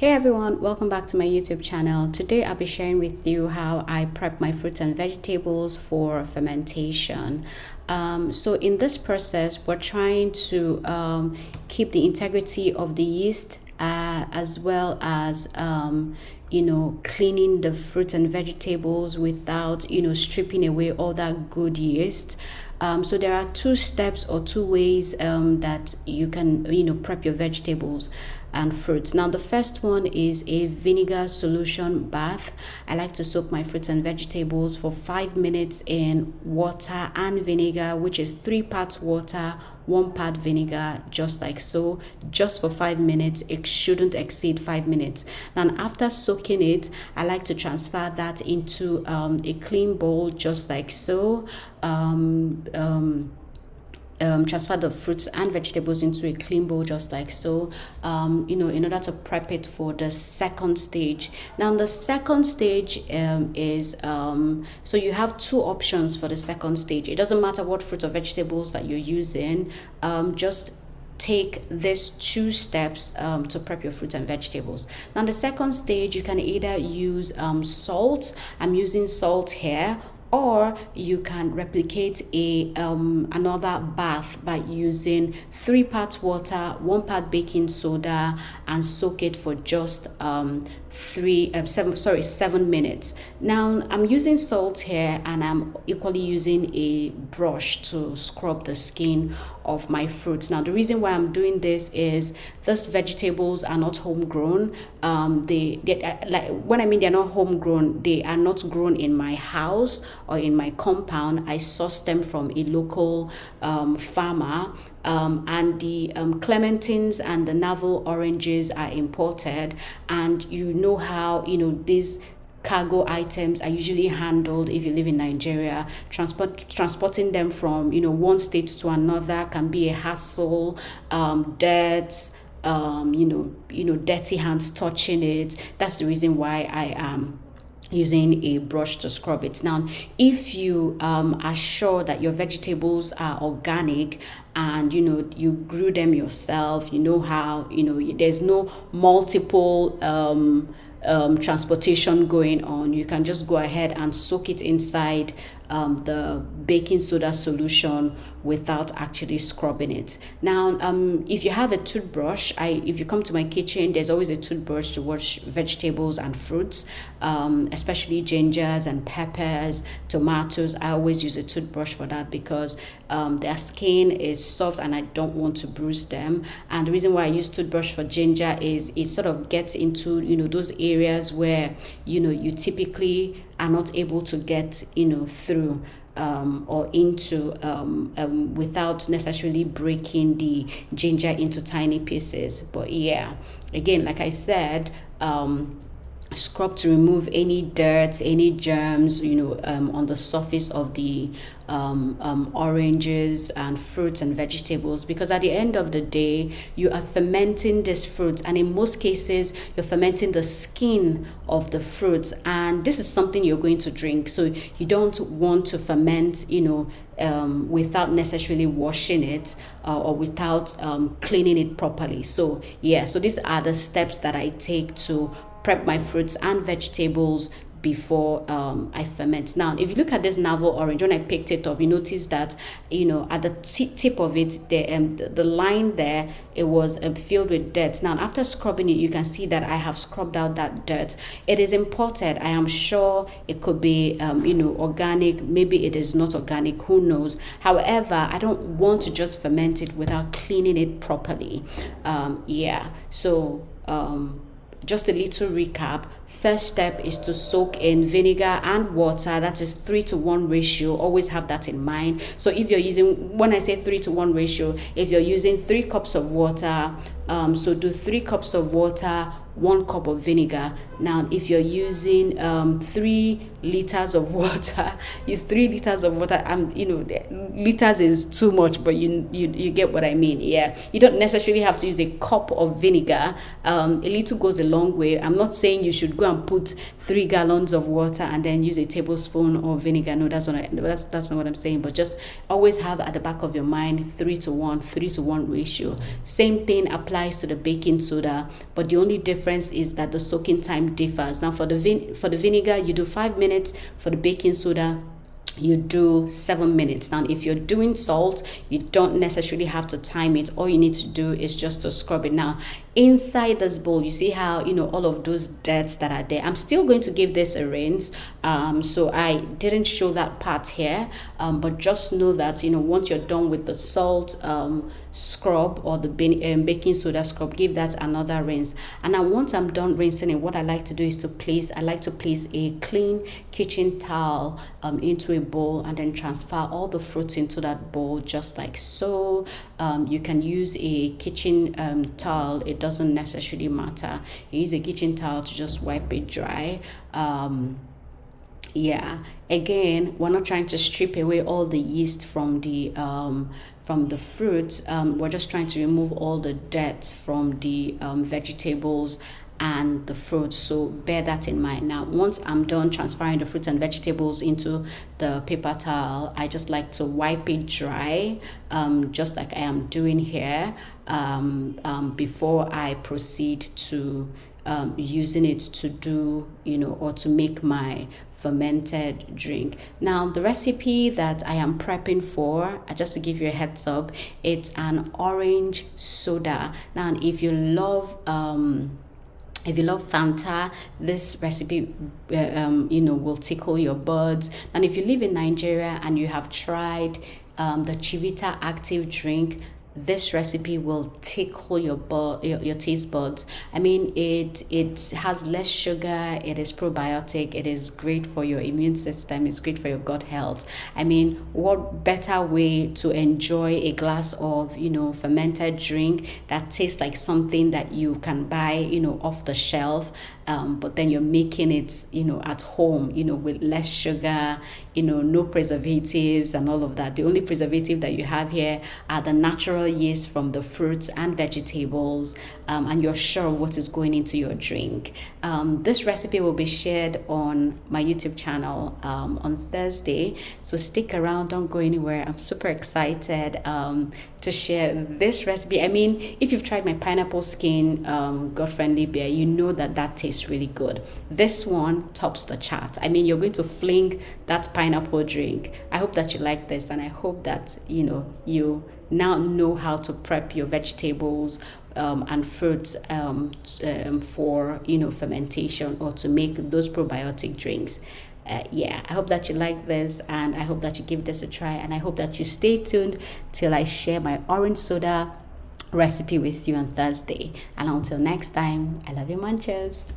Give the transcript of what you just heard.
Hey everyone, welcome back to my YouTube channel. Today I'll be sharing with you how I prep my fruits and vegetables for fermentation. So in this process, we're trying to keep the integrity of the yeast as well as cleaning the fruits and vegetables without stripping away all that good yeast. So there are two steps or two ways that you can prep your vegetables and fruits. Now the first one is a vinegar solution bath. I like to soak my fruits and vegetables for 5 minutes in water and vinegar, which is 3 parts water, 1 part vinegar, just like so, just for 5 minutes. It shouldn't exceed 5 minutes. Then after soaking it, I like to transfer that into a clean bowl, just like so. Transfer the fruits and vegetables into a clean bowl, just like so, in order to prep it for the second stage. Now the second stage is so you have two options for the second stage. It doesn't matter what fruits or vegetables that you're using, just take these two steps to prep your fruits and vegetables. Now the second stage, you can either use salt. I'm using salt here, or you can replicate another bath by using 3 parts water, 1 part baking soda, and soak it for just 7 minutes. Now I'm using salt here, and I'm equally using a brush to scrub the skin of my fruits. Now the reason why I'm doing this is these vegetables are not homegrown. They like, when I mean they're not homegrown, they are not grown in my house or in my compound. I sourced them from a local farmer, and the clementines and the navel oranges are imported. And you know how these cargo items are usually handled if you live in Nigeria. Transporting them from one state to another can be a hassle. Dirt, dirty hands touching it. That's the reason why I am using a brush to scrub it. Now if you are sure that your vegetables are organic and you grew them yourself, how there's no multiple transportation going on, you can just go ahead and soak it inside the baking soda solution without actually scrubbing it. Now if you have a toothbrush, if you come to my kitchen, there's always a toothbrush to wash vegetables and fruits, especially gingers and peppers, tomatoes. I always use a toothbrush for that because their skin is soft and I don't want to bruise them. And the reason why I use toothbrush for ginger is it sort of gets into those areas where you typically are not able to get through or into without necessarily breaking the ginger into tiny pieces. But yeah, again, like I said, scrub to remove any dirt, any germs on the surface of the oranges and fruits and vegetables, because at the end of the day you are fermenting these fruits, and in most cases you're fermenting the skin of the fruits, and this is something you're going to drink. So you don't want to ferment without necessarily washing it or without cleaning it properly. So yeah, so these are the steps that I take to prep my fruits and vegetables before I ferment. Now if you look at this navel orange, when I picked it up, you notice that at the tip of it, the line there, it was filled with dirt. Now after scrubbing it, you can see that I have scrubbed out that dirt. It is imported. I am sure it could be organic, maybe it is not organic, who knows. However, I don't want to just ferment it without cleaning it properly. Just a little recap. First step is to soak in vinegar and water. That is 3-to-1 ratio. Always have that in mind. So if you're using, when I say 3-to-1 ratio, if you're using 3 cups of water, so do 3 cups of water, 1 cup of vinegar. Now if you're using 3 liters of water, use 3 liters of water. Liters is too much, but you get what I mean. Yeah, you don't necessarily have to use a cup of vinegar. A little goes a long way. I'm not saying you should go and put 3 gallons of water and then use a tablespoon of vinegar. No, that's not what I'm saying. But just always have at the back of your mind 3-to-1 ratio. Same thing applies to the baking soda, but the only difference difference is that the soaking time differs. Now for the vinegar, you do 5 minutes. For the baking soda, you do 7 minutes. Now if you're doing salt, you don't necessarily have to time it. All you need to do is just to scrub it. Now inside this bowl, you see how, you know, all of those dirts that are there. I'm still going to give this a rinse, so I didn't show that part here, but just know that, you know, once you're done with the salt scrub or the baking soda scrub, give that another rinse. And now once I'm done rinsing it, what I like to do is to place a clean kitchen towel into a bowl, and then transfer all the fruits into that bowl, just like so. You can use a kitchen towel. It doesn't necessarily matter. You use a kitchen towel to just wipe it dry. Yeah, again, we're not trying to strip away all the yeast from the fruits. We're just trying to remove all the dirt from the vegetables and the fruits, so bear that in mind. Now once I'm done transferring the fruits and vegetables into the paper towel, I just like to wipe it dry, just like I am doing here, before I proceed to using it to do, you know, or to make my fermented drink. Now the recipe that I am prepping for, just to give you a heads up, it's an orange soda. Now if you love Fanta, this recipe you know, will tickle your buds. And if you live in Nigeria and you have tried the Chivita active drink, this recipe will tickle your taste buds. I mean, it has less sugar, it is probiotic, it is great for your immune system, it's great for your gut health. I mean, what better way to enjoy a glass of, you know, fermented drink that tastes like something that you can buy, you know, off the shelf, but then you're making it, you know, at home, you know, with less sugar, you know, no preservatives and all of that. The only preservative that you have here are the natural yeast from the fruits and vegetables, and you're sure of what is going into your drink. This recipe will be shared on my YouTube channel on Thursday, so stick around, don't go anywhere. I'm super excited to share this recipe. I mean, if you've tried my pineapple skin gut-friendly beer, you know that tastes really good. This one tops the chart. I mean, you're going to fling that pineapple drink. I hope that you like this, and I hope that, you know, you now know how to prep your vegetables and fruits for, you know, fermentation, or to make those probiotic drinks. Yeah, I hope that you like this, and I hope that you give this a try, and I hope that you stay tuned till I share my orange soda recipe with you on Thursday. And until next time, I love you, munchers.